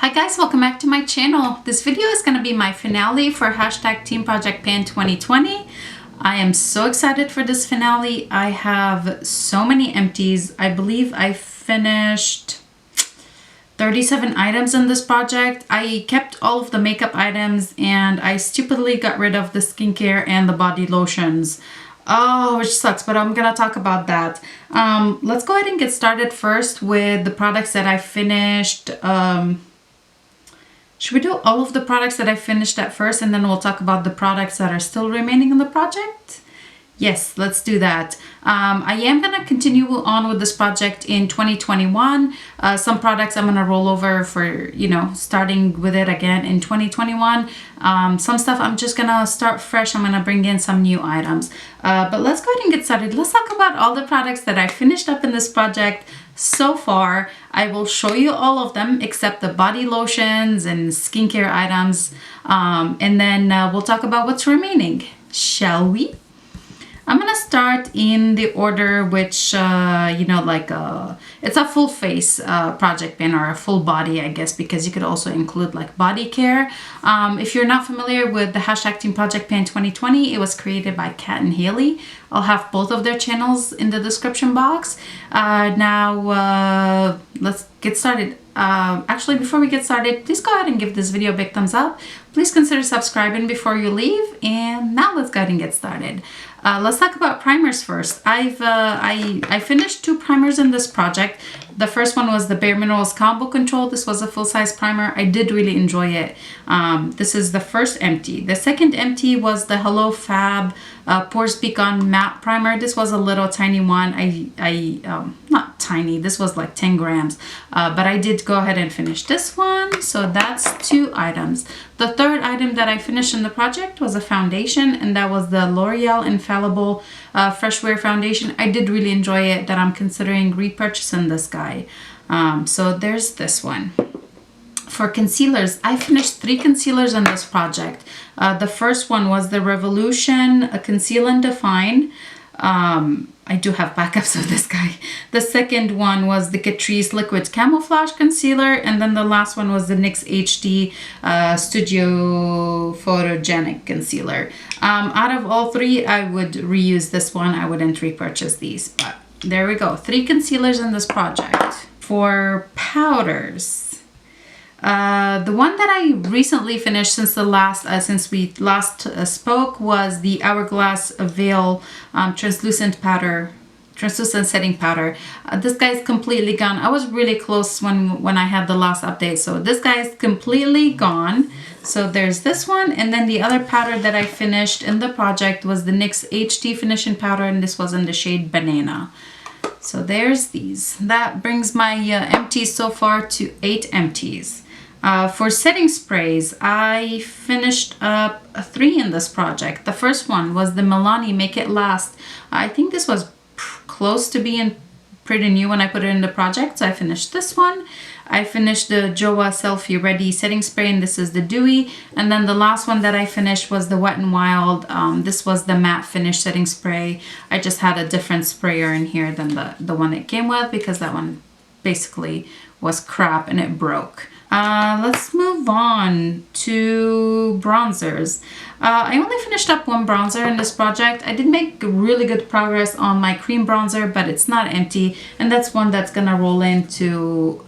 Hi guys, welcome back to my channel. This video is going to be my finale for hashtag Team Project Pan 2020. I am so excited for this finale. I have so many empties. I believe I finished 37 items in this project. I kept all of the makeup items and I stupidly got rid of the skincare and the body lotions. Oh, which sucks, but I'm gonna talk about that. Let's go ahead and get started first with the products that I finished. Should we do all of the products that I finished at first and then we'll talk about the products that are still remaining in the project? Yes, let's do that. I am going to continue on with this project in 2021. Some products I'm going to roll over for, starting with it again in 2021. Some stuff I'm just going to start fresh. I'm going to bring in some new items. But let's go ahead and get started. Let's talk about all the products that I finished up in this project so far. I will show you all of them except the body lotions and skincare items. And then we'll talk about what's remaining. Shall we? I'm gonna start in the order which, it's a full face project pan, or a full body, I guess, because you could also include like body care. If you're not familiar with the hashtag Team Project Pan 2020, it was created by Kat and Hailey. I'll have both of their channels in the description box. Now, let's get started. Actually, before we get started, please go ahead and give this video a big thumbs up. Please consider subscribing before you leave. And now let's go ahead and get started. Let's talk about primers first. I finished 2 primers in this project. The first one was the Bareminerals Combo Control. This was a full-size primer. I did really enjoy it. This is the first empty. The second empty was the Hello Fab Pores Beacon Matte Primer. This was a little tiny one. Not tiny. This was like 10 grams. But I did go ahead and finish this one. So that's 2 items. The third item that I finished in the project was a foundation, and that was the L'Oreal Infallible Fresh Wear Foundation. I did really enjoy it, that I'm considering repurchasing this guy. So there's this one. For concealers, I finished 3 concealers in this project. The first one was the Revolution Conceal and Define. I do have backups of this guy. The second one was the Catrice Liquid Camouflage Concealer. And then the last one was the NYX HD Studio Photogenic Concealer. Out of all 3, I would reuse this one. I wouldn't repurchase these. But there we go. 3 concealers in this project. For powders, the one that I recently finished since we last spoke was the Hourglass Veil translucent setting powder. This guy is completely gone. I was really close when I had the last update, so this guy is completely gone. So there's this one, and then the other powder that I finished in the project was the NYX HD finishing powder, and this was in the shade Banana. So there's these. That brings my empties so far to 8 empties. For setting sprays, I finished up 3 in this project. The first one was the Milani Make It Last. I think this was close to being pretty new when I put it in the project, so I finished this one. I finished the Joah Selfie Ready setting spray, and this is the Dewy. And then the last one that I finished was the Wet n Wild. This was the matte finish setting spray. I just had a different sprayer in here than the one it came with, because that one basically was crap and it broke. Let's move on to bronzers. I only finished up 1 bronzer in this project. I did make really good progress on my cream bronzer, but it's not empty, and that's one that's gonna roll into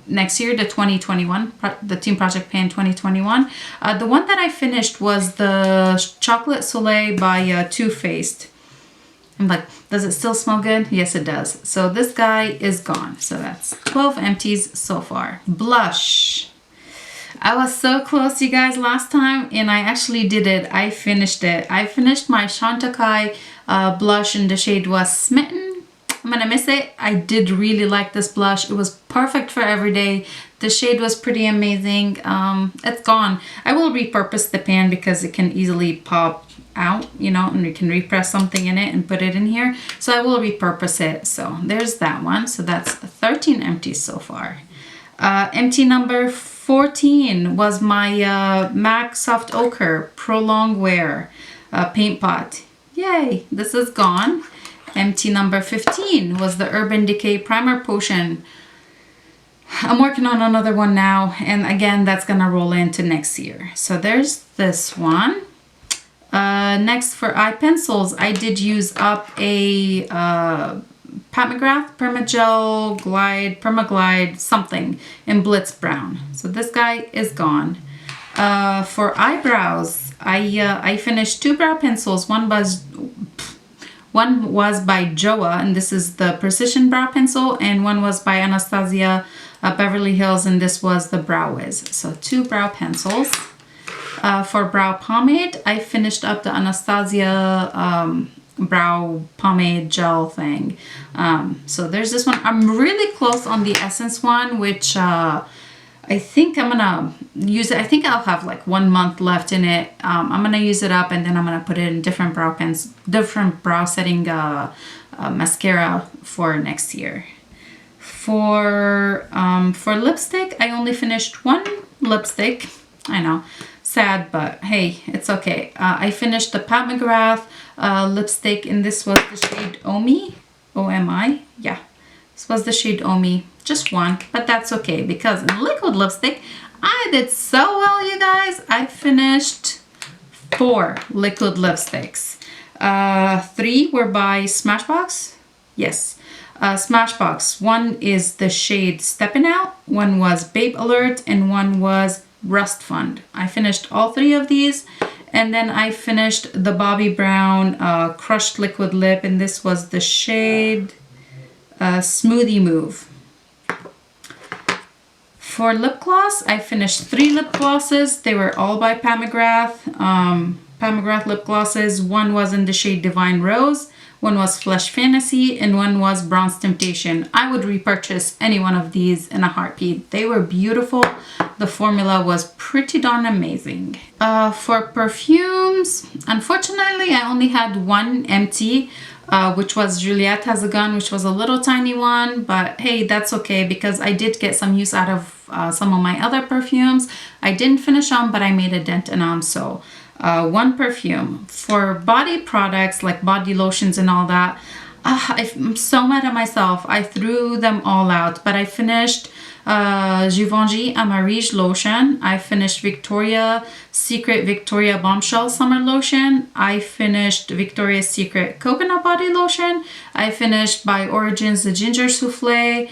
next year, the 2021, the Team Project Pan 2021. The one that I finished was the Chocolate Soleil by Too Faced. I'm like, does it still smell good? Yes, it does. So this guy is gone. So that's 12 empties so far. Blush. I was so close, you guys, last time, and I actually did it. I finished it. I finished my Chantecaille blush in the shade was Smitten. I'm gonna miss it. I did really like this blush. It was perfect for every day. The shade was pretty amazing. It's gone. I will repurpose the pan because it can easily pop out, and we can repress something in it and put it in here. So I will repurpose it. So there's that one. So that's 13 empties so far. Empty number 14 was my MAC Soft Ochre Prolonged Wear paint pot. Yay, this is gone. Empty number 15 was the Urban Decay Primer Potion I'm working on another one now, and again, that's gonna roll into next year. So there's this one. Next, for eye pencils, I did use up a Pat McGrath Permagel Glide, Permaglide something in Blitz Brown. So this guy is gone. For eyebrows, I finished 2 brow pencils. One was by Joah, and this is the Precision Brow Pencil, and one was by Anastasia Beverly Hills, and this was the Brow Wiz. So 2 brow pencils. For brow pomade, I finished up the Anastasia brow pomade gel thing. So there's this one. I'm really close on the Essence one, which I think I'm gonna use it. I think I'll have like 1 month left in it. I'm gonna use it up, and then I'm gonna put it in different brow pens, different brow setting mascara for next year. For lipstick, I only finished 1 lipstick. I know, sad, but hey, it's okay. I finished the Pat McGrath lipstick, and this was the shade Omi, O-M-I, yeah. This was the shade Omi, just 1, but that's okay, because in liquid lipstick, I did so well, you guys. I finished 4 liquid lipsticks. 3 were by Smashbox, yes. Smashbox, 1 is the shade Steppin' Out, 1 was Babe Alert, and 1 was Rust Fund. I finished all 3 of these, and then I finished the Bobbi Brown crushed liquid lip, and this was the shade Smoothie Move. For lip gloss, I finished 3 lip glosses. They were all by Pat McGrath. Pat McGrath lip glosses. 1 was in the shade Divine Rose, 1 was Flesh Fantasy, and 1 was Bronze Temptation. I would repurchase any one of these in a heartbeat. They were beautiful. The formula was pretty darn amazing. For perfumes, unfortunately, I only had 1 empty, which was Juliette Has a Gun, which was a little tiny one, but hey, that's okay, because I did get some use out of some of my other perfumes. I didn't finish them, but I made a dent in them, so 1 perfume. For body products like body lotions and all that, I'm so mad at myself. I threw them all out, but I finished Givenchy Amarige lotion. I finished Victoria's Secret Victoria Bombshell Summer Lotion. I finished Victoria's Secret Coconut Body Lotion. I finished by Origins the Ginger Souffle.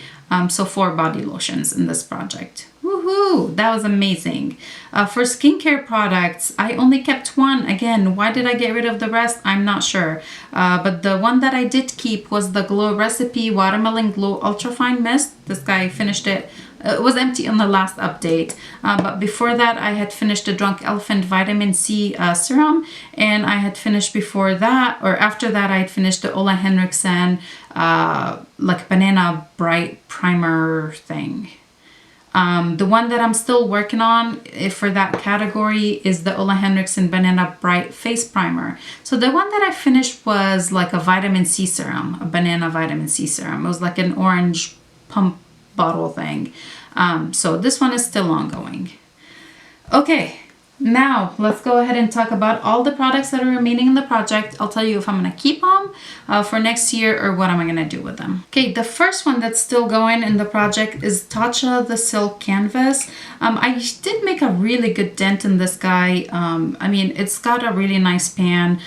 So 4 body lotions in this project. Woohoo! That was amazing. For skincare products, I only kept 1. Again, why did I get rid of the rest? I'm not sure. But the one that I did keep was the Glow Recipe Watermelon Glow Ultrafine Mist. This guy finished it. It was empty on the last update. But before that, I had finished the Drunk Elephant Vitamin C Serum. And I had finished before that, or after that, I had finished the Ole Henriksen like Banana Bright Primer thing. The one that I'm still working on for that category is the Ole Henriksen Banana Bright Face Primer. So the one that I finished was like a vitamin C serum, a banana vitamin C serum. It was like an orange pump bottle thing. So this one is still ongoing. Okay, now let's go ahead and talk about all the products that are remaining in the project. I'll tell you if I'm going to keep them for next year or what am I going to do with them. Okay, the first one that's still going in the project is Tatcha the Silk Canvas. I did make a really good dent in this guy. I mean, it's got a really nice pan.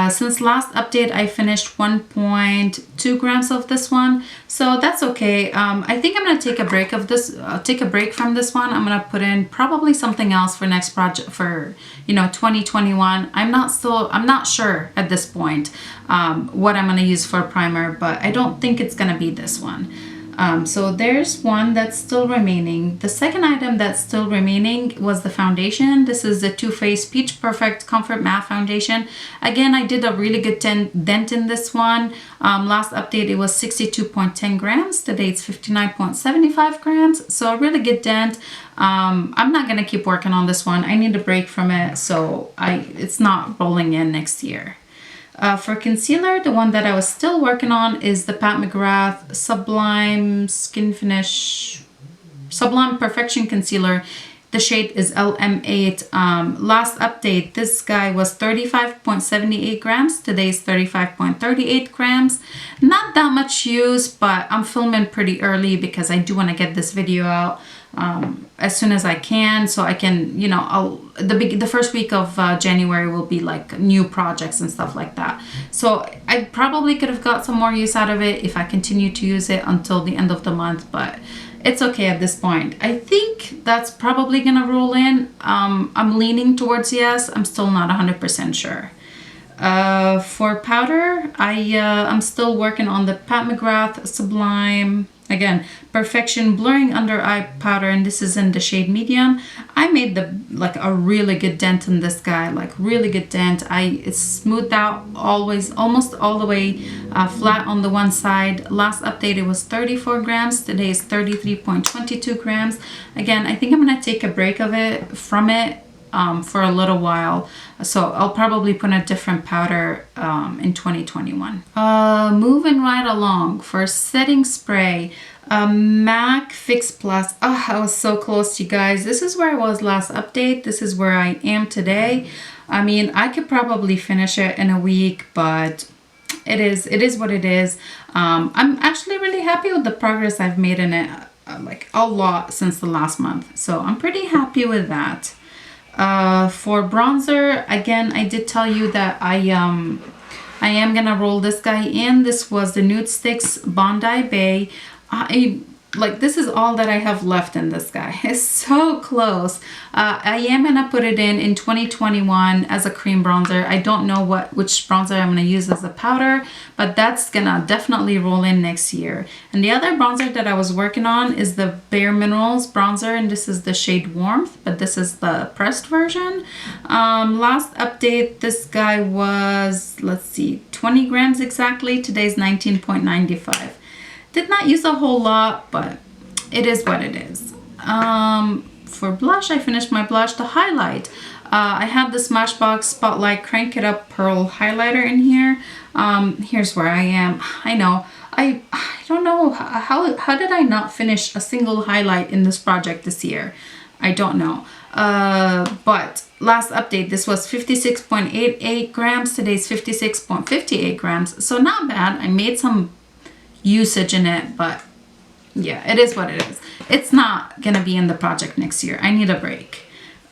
Since last update, I finished 1.2 grams of this one, so that's okay. I think I'm gonna take a break of this, take a break from this one. I'm gonna put in probably something else for next project for 2021. I'm not sure at this point what I'm gonna use for a primer, but I don't think it's gonna be this one. So there's one that's still remaining. The second item that's still remaining was the foundation. This is the Too Faced Peach Perfect Comfort Matte Foundation. Again, I did a really good dent in this one. Last update, it was 62.10 grams. Today it's 59.75 grams. So a really good dent. I'm not gonna keep working on this one. I need a break from it, so it's not rolling in next year. For concealer, the one that I was still working on is the Pat McGrath Sublime Skin Finish, Sublime Perfection Concealer The shade is LM8. Last update, this guy was 35.78 grams. Today's 35.38 grams. Not that much use, but I'm filming pretty early because I do want to get this video out as soon as I can, so I can, you know, the first week of January will be like new projects and stuff like that. So I probably could have got some more use out of it if I continue to use it until the end of the month, but it's okay at this point. I think that's probably gonna roll in. I'm leaning towards yes. I'm still not 100% sure. For powder, I'm still working on the Pat McGrath Sublime. Again, Perfection Blurring Under Eye Powder, and this is in the shade medium. I made a really good dent in this guy, like really good dent. It's smoothed out almost all the way flat on the one side. Last update it was 34 grams. Today is 33.22 grams. Again, I think I'm gonna take a break from it for a little while, so I'll probably put a different powder in 2021. Moving right along, for setting spray, MAC Fix Plus. Oh, I was so close, you guys. This is where I was last update. This is where I am today. I mean, I could probably finish it in a week, but it is what it is. I'm actually really happy with the progress I've made in it, like a lot since the last month, so I'm pretty happy with that. For bronzer, again, I did tell you that I am gonna roll this guy in. This was the Nude Sticks Bondi Bay. This is all that I have left in this guy. It's so close. I am gonna put it in 2021 as a cream bronzer. I don't know which bronzer I'm gonna use as a powder, but that's gonna definitely roll in next year. And the other bronzer that I was working on is the Bareminerals bronzer, and this is the shade Warmth, but this is the pressed version. Last update, this guy was, let's see, 20 grams exactly. Today's 19.95. Did not use a whole lot, but it is what it is. For blush, I finished my blush. The highlight, I have the Smashbox Spotlight Crank It Up Pearl highlighter in here. Here's where I am. I know, I don't know, how did I not finish a single highlight in this project this year? I don't know. But last update, this was 56.88 grams. Today's 56.58 grams. So not bad. I made some usage in it, but yeah, it is what it is. It's not gonna be in the project next year. I need a break.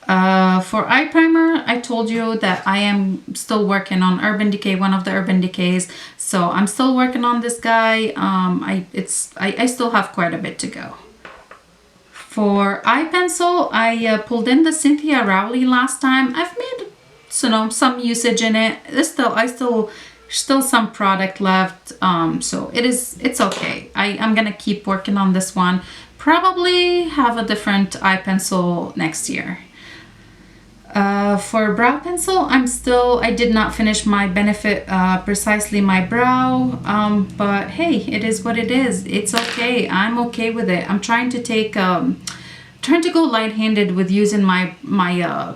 For eye primer, I told you that I am still working on Urban Decay, one of the Urban Decays, so I'm still working on this guy. I still have quite a bit to go. For eye pencil, I pulled in the Cynthia Rowley last time. I've made, you know, some usage in it. Still some product left, so it's okay. I'm gonna keep working on this one. Probably have a different eye pencil next year. For brow pencil, I did not finish my Benefit Precisely My Brow, but hey, it is what it is. It's okay. I'm okay with it. I'm trying to go light-handed with using my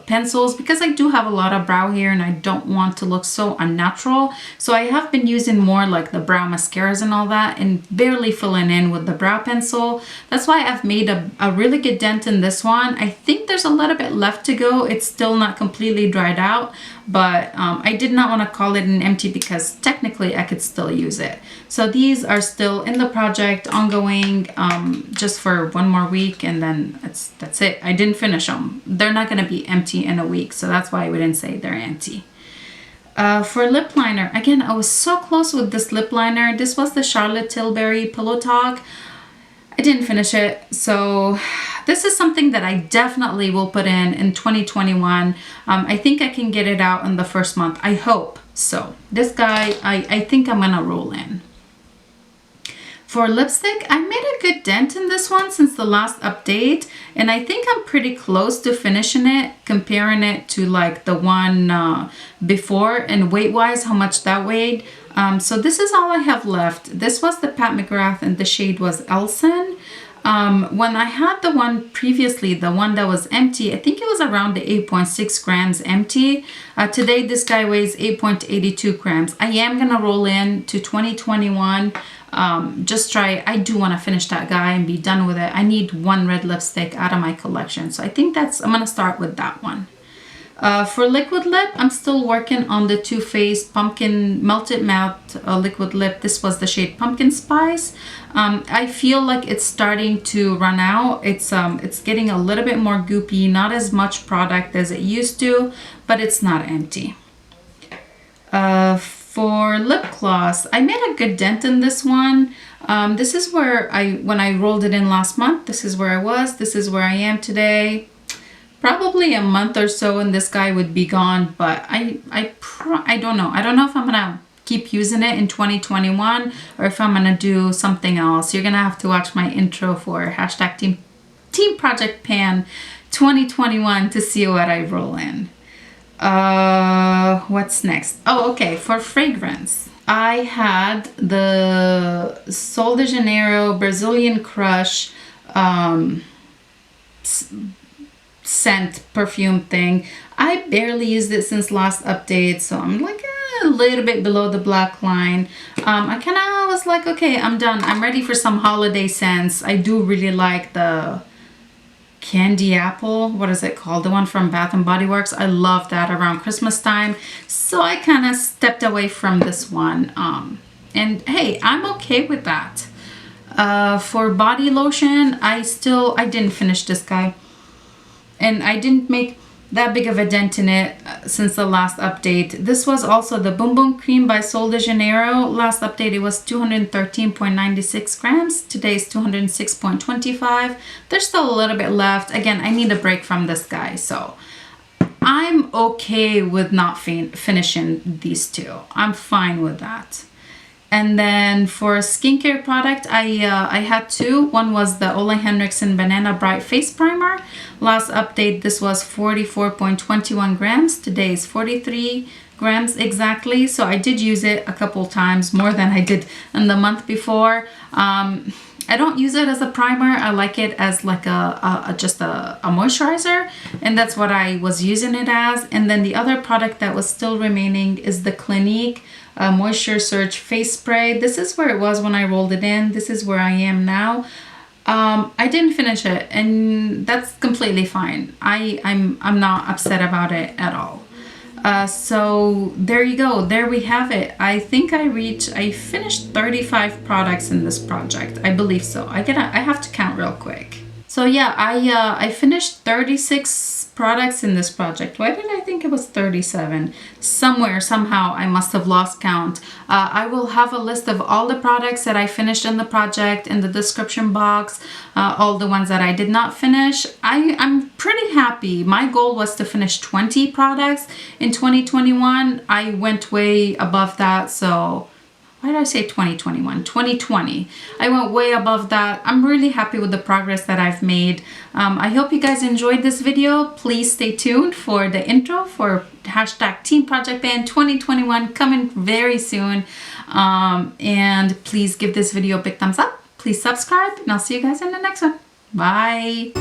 pencils because I do have a lot of brow hair and I don't want to look so unnatural. So I have been using more like the brow mascaras and all that and barely filling in with the brow pencil. That's why I've made a really good dent in this one. I think there's a little bit left to go. It's still not completely dried out, but I did not want to call it an empty because technically I could still use it. So these are still in the project, ongoing, just for one more week, and then that's it. I didn't finish them. They're not going to be empty in a week, so that's why we didn't say they're empty. For lip liner, again, I was so close with this lip liner. This was the Charlotte Tilbury Pillow Talk. I didn't finish it, so this is something that I definitely will put in 2021. I think I can get it out in the first month. I hope so. This guy, I think I'm gonna roll in. For lipstick, I made a good dent in this one since the last update, and I think I'm pretty close to finishing it, comparing it to like the one before, and weight-wise, how much that weighed. So this is all I have left. This was the Pat McGrath and the shade was Elson. When I had the one previously, the one that was empty, I think it was around the 8.6 grams empty. Today, this guy weighs 8.82 grams. I am going to roll in to 2021. Just try. I do want to finish that guy and be done with it. I need one red lipstick out of my collection. So I think I'm going to start with that one. For liquid lip, I'm still working on the Too Faced Pumpkin Melted Matte liquid lip. This was the shade Pumpkin Spice. I feel like it's starting to run out. It's getting a little bit more goopy, not as much product as it used to, but it's not empty. For lip gloss, I made a good dent in this one. This is where when I rolled it in last month, this is where I was. This is where I am today. Probably a month or so and this guy would be gone, but I don't know. I don't know if I'm gonna keep using it in 2021 or if I'm gonna do something else. You're gonna have to watch my intro for hashtag Team Project Pan 2021 to see what I roll in. What's next? Oh, okay, for fragrance. I had the Sol de Janeiro Brazilian Crush scent perfume thing. I barely used it since last update, so I'm like a little bit below the black line. I kind of was like, okay, I'm done. I'm ready for some holiday scents. I do really like the Candy Apple. What is it called? The one from Bath and Body Works. I love that around Christmas time. So I kind of stepped away from this one. And hey, I'm okay with that. For body lotion, I didn't finish this guy. And I didn't make that big of a dent in it since the last update. This was also the Boom Boom Cream by Sol de Janeiro. Last update, it was 213.96 grams. Today's 206.25. There's still a little bit left. Again, I need a break from this guy. So I'm okay with not finishing these two. I'm fine with that. And then for a skincare product, I had two. One was the Ole Henriksen Banana Bright Face Primer. Last update, this was 44.21 grams. Today is 43 grams exactly. So I did use it a couple times, more than I did in the month before. I don't use it as a primer. I like it as like just a moisturizer, and that's what I was using it as. And then the other product that was still remaining is the Clinique Moisture Surge Face Spray. This is where it was when I rolled it in. This is where I am now. I didn't finish it, and that's completely fine. I'm not upset about it at all. So there you go. There we have it. I think I finished 35 products in this project. I believe so. I have to count real quick. So yeah, I finished 36 products in this project. Why did I think it was 37? Somewhere, somehow, I must have lost count. I will have a list of all the products that I finished in the project in the description box, all the ones that I did not finish. I'm pretty happy. My goal was to finish 20 products in 2021. I went way above that, so why did I say 2021? 2020. I went way above that. I'm really happy with the progress that I've made. I hope you guys enjoyed this video. Please stay tuned for the intro for hashtag Team Project Pan 2021 coming very soon. And please give this video a big thumbs up. Please subscribe, and I'll see you guys in the next one. Bye.